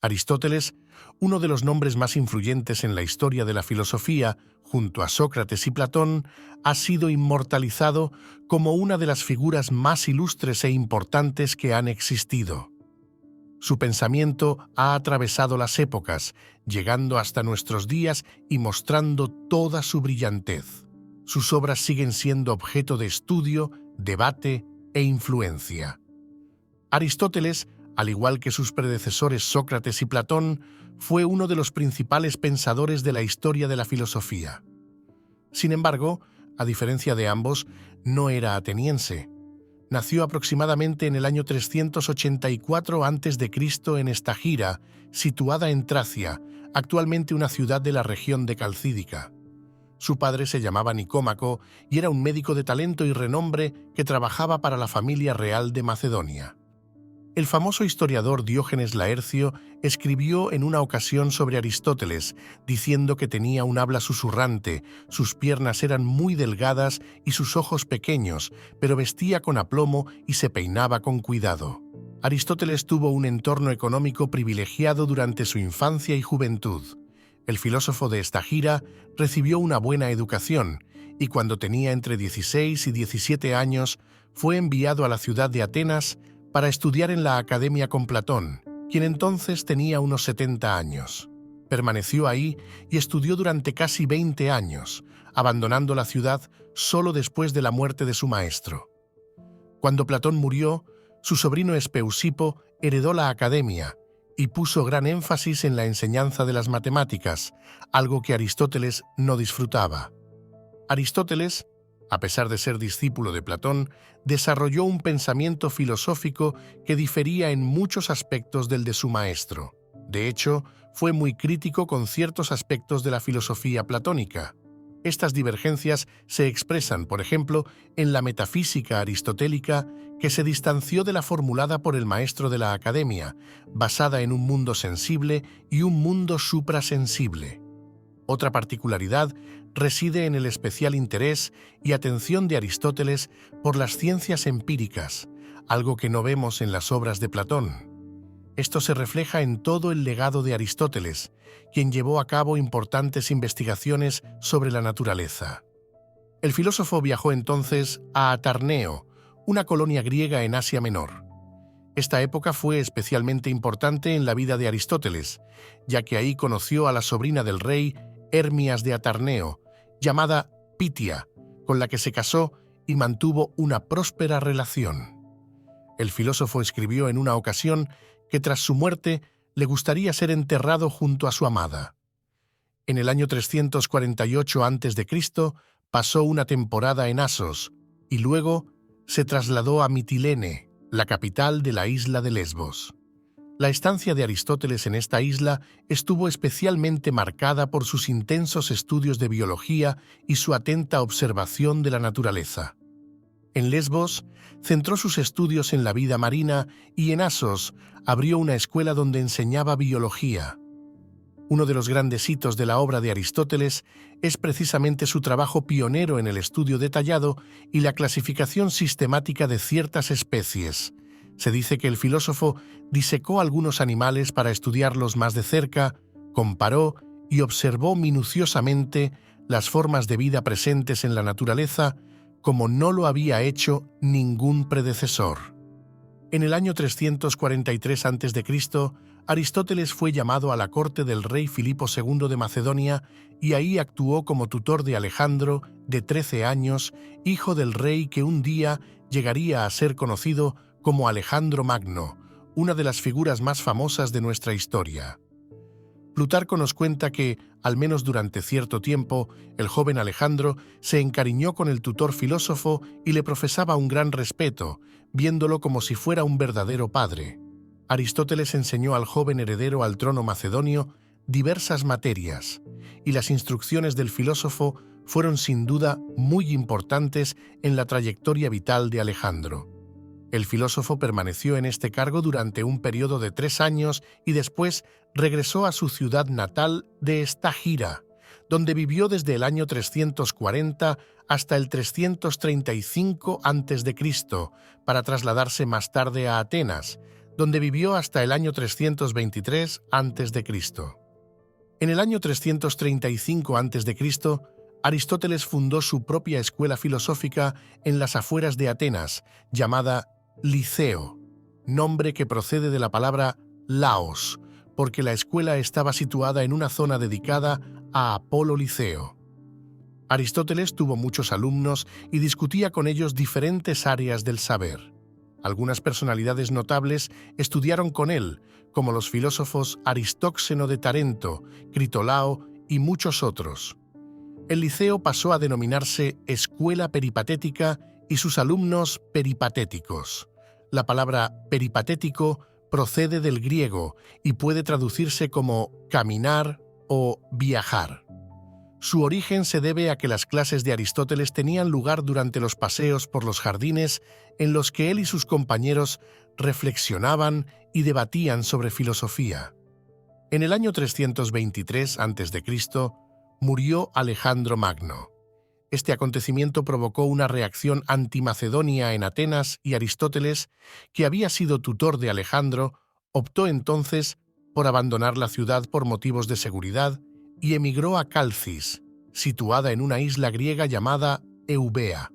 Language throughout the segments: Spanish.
Aristóteles, uno de los nombres más influyentes en la historia de la filosofía, junto a Sócrates y Platón, ha sido inmortalizado como una de las figuras más ilustres e importantes que han existido. Su pensamiento ha atravesado las épocas, llegando hasta nuestros días y mostrando toda su brillantez. Sus obras siguen siendo objeto de estudio, debate e influencia. Aristóteles, al igual que sus predecesores Sócrates y Platón, fue uno de los principales pensadores de la historia de la filosofía. Sin embargo, a diferencia de ambos, no era ateniense. Nació aproximadamente en el año 384 a.C. en Estagira, situada en Tracia, actualmente una ciudad de la región de Calcídica. Su padre se llamaba Nicómaco y era un médico de talento y renombre que trabajaba para la familia real de Macedonia. El famoso historiador Diógenes Laercio escribió en una ocasión sobre Aristóteles, diciendo que tenía un habla susurrante, sus piernas eran muy delgadas y sus ojos pequeños, pero vestía con aplomo y se peinaba con cuidado. Aristóteles tuvo un entorno económico privilegiado durante su infancia y juventud. El filósofo de Estagira recibió una buena educación y cuando tenía entre 16 y 17 años fue enviado a la ciudad de Atenas para estudiar en la academia con Platón, quien entonces tenía unos 70 años. Permaneció ahí y estudió durante casi 20 años, abandonando la ciudad solo después de la muerte de su maestro. Cuando Platón murió, su sobrino Espeusipo heredó la academia y puso gran énfasis en la enseñanza de las matemáticas, algo que Aristóteles no disfrutaba. Aristóteles, a pesar de ser discípulo de Platón, desarrolló un pensamiento filosófico que difería en muchos aspectos del de su maestro. De hecho, fue muy crítico con ciertos aspectos de la filosofía platónica. Estas divergencias se expresan, por ejemplo, en la metafísica aristotélica, que se distanció de la formulada por el maestro de la academia, basada en un mundo sensible y un mundo suprasensible. Otra particularidad reside en el especial interés y atención de Aristóteles por las ciencias empíricas, algo que no vemos en las obras de Platón. Esto se refleja en todo el legado de Aristóteles, quien llevó a cabo importantes investigaciones sobre la naturaleza. El filósofo viajó entonces a Atarneo, una colonia griega en Asia Menor. Esta época fue especialmente importante en la vida de Aristóteles, ya que ahí conoció a la sobrina del rey Hermias de Atarneo, llamada Pitia, con la que se casó y mantuvo una próspera relación. El filósofo escribió en una ocasión que tras su muerte le gustaría ser enterrado junto a su amada. En el año 348 a.C. pasó una temporada en Asos y luego se trasladó a Mitilene, la capital de la isla de Lesbos. La estancia de Aristóteles en esta isla estuvo especialmente marcada por sus intensos estudios de biología y su atenta observación de la naturaleza. En Lesbos centró sus estudios en la vida marina y en Asos abrió una escuela donde enseñaba biología. Uno de los grandes hitos de la obra de Aristóteles es precisamente su trabajo pionero en el estudio detallado y la clasificación sistemática de ciertas especies. Se dice que el filósofo disecó algunos animales para estudiarlos más de cerca, comparó y observó minuciosamente las formas de vida presentes en la naturaleza como no lo había hecho ningún predecesor. En el año 343 a.C., Aristóteles fue llamado a la corte del rey Filipo II de Macedonia y ahí actuó como tutor de Alejandro, de 13 años, hijo del rey que un día llegaría a ser conocido como Alejandro Magno, una de las figuras más famosas de nuestra historia. Plutarco nos cuenta que, al menos durante cierto tiempo, el joven Alejandro se encariñó con el tutor filósofo y le profesaba un gran respeto, viéndolo como si fuera un verdadero padre. Aristóteles enseñó al joven heredero al trono macedonio diversas materias, y las instrucciones del filósofo fueron sin duda muy importantes en la trayectoria vital de Alejandro. El filósofo permaneció en este cargo durante un periodo de 3 años y después regresó a su ciudad natal de Estagira, donde vivió desde el año 340 hasta el 335 a.C., para trasladarse más tarde a Atenas, donde vivió hasta el año 323 a.C. En el año 335 a.C., Aristóteles fundó su propia escuela filosófica en las afueras de Atenas, llamada Liceo, nombre que procede de la palabra Laos, porque la escuela estaba situada en una zona dedicada a Apolo Liceo. Aristóteles tuvo muchos alumnos y discutía con ellos diferentes áreas del saber. Algunas personalidades notables estudiaron con él, como los filósofos Aristóxeno de Tarento, Critolao y muchos otros. El Liceo pasó a denominarse Escuela Peripatética y sus alumnos peripatéticos. La palabra peripatético procede del griego y puede traducirse como caminar o viajar. Su origen se debe a que las clases de Aristóteles tenían lugar durante los paseos por los jardines en los que él y sus compañeros reflexionaban y debatían sobre filosofía. En el año 323 a.C., murió Alejandro Magno. Este acontecimiento provocó una reacción antimacedonia en Atenas y Aristóteles, que había sido tutor de Alejandro, optó entonces por abandonar la ciudad por motivos de seguridad y emigró a Calcis, situada en una isla griega llamada Eubea.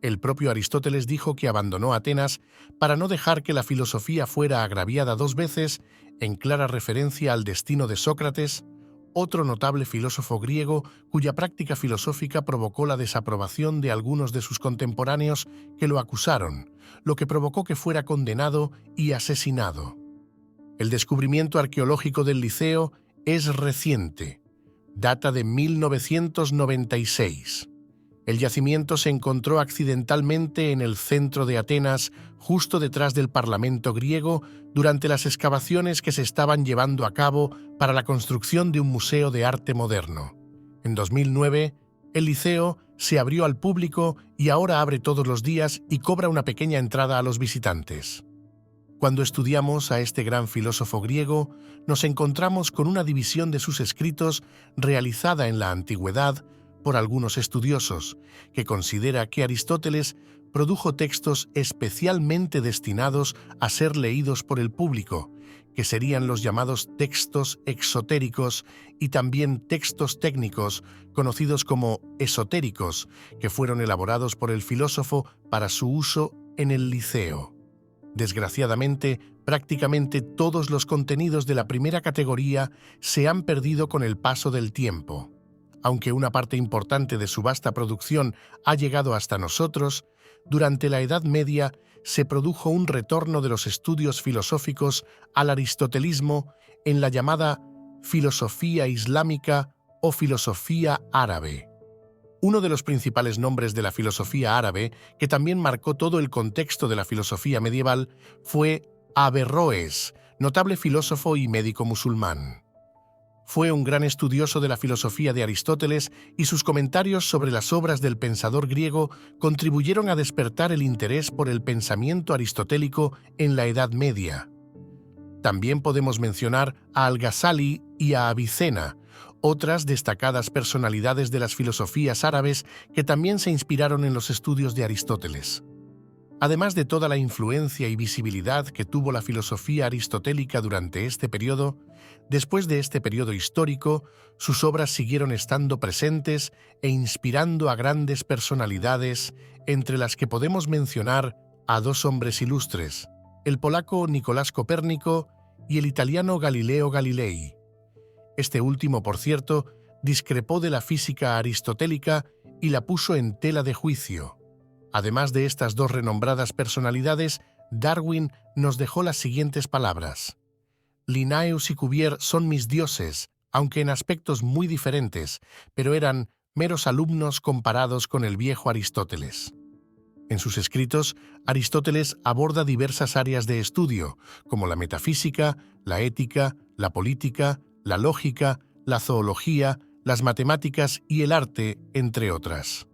El propio Aristóteles dijo que abandonó Atenas para no dejar que la filosofía fuera agraviada dos veces, en clara referencia al destino de Sócrates, otro notable filósofo griego cuya práctica filosófica provocó la desaprobación de algunos de sus contemporáneos que lo acusaron, lo que provocó que fuera condenado y asesinado. El descubrimiento arqueológico del Liceo es reciente, data de 1996. El yacimiento se encontró accidentalmente en el centro de Atenas, justo detrás del Parlamento griego, durante las excavaciones que se estaban llevando a cabo para la construcción de un museo de arte moderno. En 2009, el Liceo se abrió al público y ahora abre todos los días y cobra una pequeña entrada a los visitantes. Cuando estudiamos a este gran filósofo griego, nos encontramos con una división de sus escritos realizada en la antigüedad por algunos estudiosos, que considera que Aristóteles produjo textos especialmente destinados a ser leídos por el público, que serían los llamados textos exotéricos y también textos técnicos, conocidos como esotéricos, que fueron elaborados por el filósofo para su uso en el Liceo. Desgraciadamente, prácticamente todos los contenidos de la primera categoría se han perdido con el paso del tiempo. Aunque una parte importante de su vasta producción ha llegado hasta nosotros, durante la Edad Media se produjo un retorno de los estudios filosóficos al aristotelismo en la llamada filosofía islámica o filosofía árabe. Uno de los principales nombres de la filosofía árabe, que también marcó todo el contexto de la filosofía medieval, fue Averroes, notable filósofo y médico musulmán. Fue un gran estudioso de la filosofía de Aristóteles y sus comentarios sobre las obras del pensador griego contribuyeron a despertar el interés por el pensamiento aristotélico en la Edad Media. También podemos mencionar a Al-Ghazali y a Avicena, otras destacadas personalidades de las filosofías árabes que también se inspiraron en los estudios de Aristóteles. Además de toda la influencia y visibilidad que tuvo la filosofía aristotélica durante este periodo, después de este periodo histórico, sus obras siguieron estando presentes e inspirando a grandes personalidades, entre las que podemos mencionar a dos hombres ilustres, el polaco Nicolás Copérnico y el italiano Galileo Galilei. Este último, por cierto, discrepó de la física aristotélica y la puso en tela de juicio. Además de estas dos renombradas personalidades, Darwin nos dejó las siguientes palabras: Linnaeus y Cuvier son mis dioses, aunque en aspectos muy diferentes, pero eran meros alumnos comparados con el viejo Aristóteles. En sus escritos, Aristóteles aborda diversas áreas de estudio, como la metafísica, la ética, la política, la lógica, la zoología, las matemáticas y el arte, entre otras.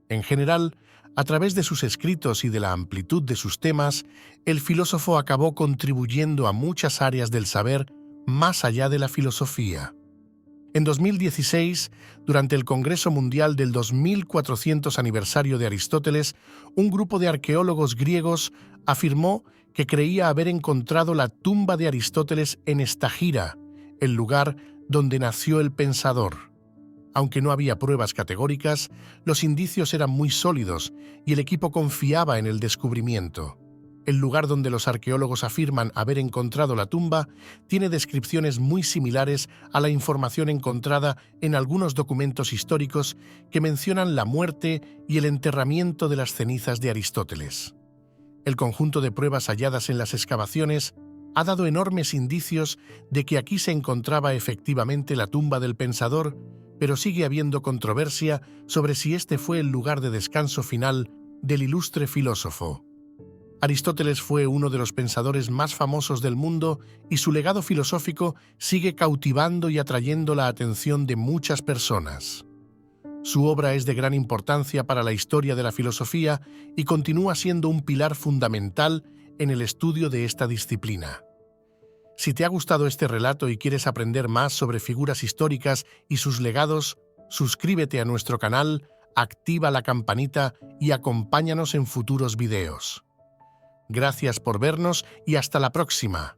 En general, a través de sus escritos y de la amplitud de sus temas, el filósofo acabó contribuyendo a muchas áreas del saber más allá de la filosofía. En 2016, durante el Congreso Mundial del 2400 aniversario de Aristóteles, un grupo de arqueólogos griegos afirmó que creía haber encontrado la tumba de Aristóteles en Estagira, el lugar donde nació el pensador. Aunque no había pruebas categóricas, los indicios eran muy sólidos y el equipo confiaba en el descubrimiento. El lugar donde los arqueólogos afirman haber encontrado la tumba tiene descripciones muy similares a la información encontrada en algunos documentos históricos que mencionan la muerte y el enterramiento de las cenizas de Aristóteles. El conjunto de pruebas halladas en las excavaciones ha dado enormes indicios de que aquí se encontraba efectivamente la tumba del pensador, pero sigue habiendo controversia sobre si este fue el lugar de descanso final del ilustre filósofo. Aristóteles fue uno de los pensadores más famosos del mundo y su legado filosófico sigue cautivando y atrayendo la atención de muchas personas. Su obra es de gran importancia para la historia de la filosofía y continúa siendo un pilar fundamental en el estudio de esta disciplina. Si te ha gustado este relato y quieres aprender más sobre figuras históricas y sus legados, suscríbete a nuestro canal, activa la campanita y acompáñanos en futuros videos. Gracias por vernos y hasta la próxima.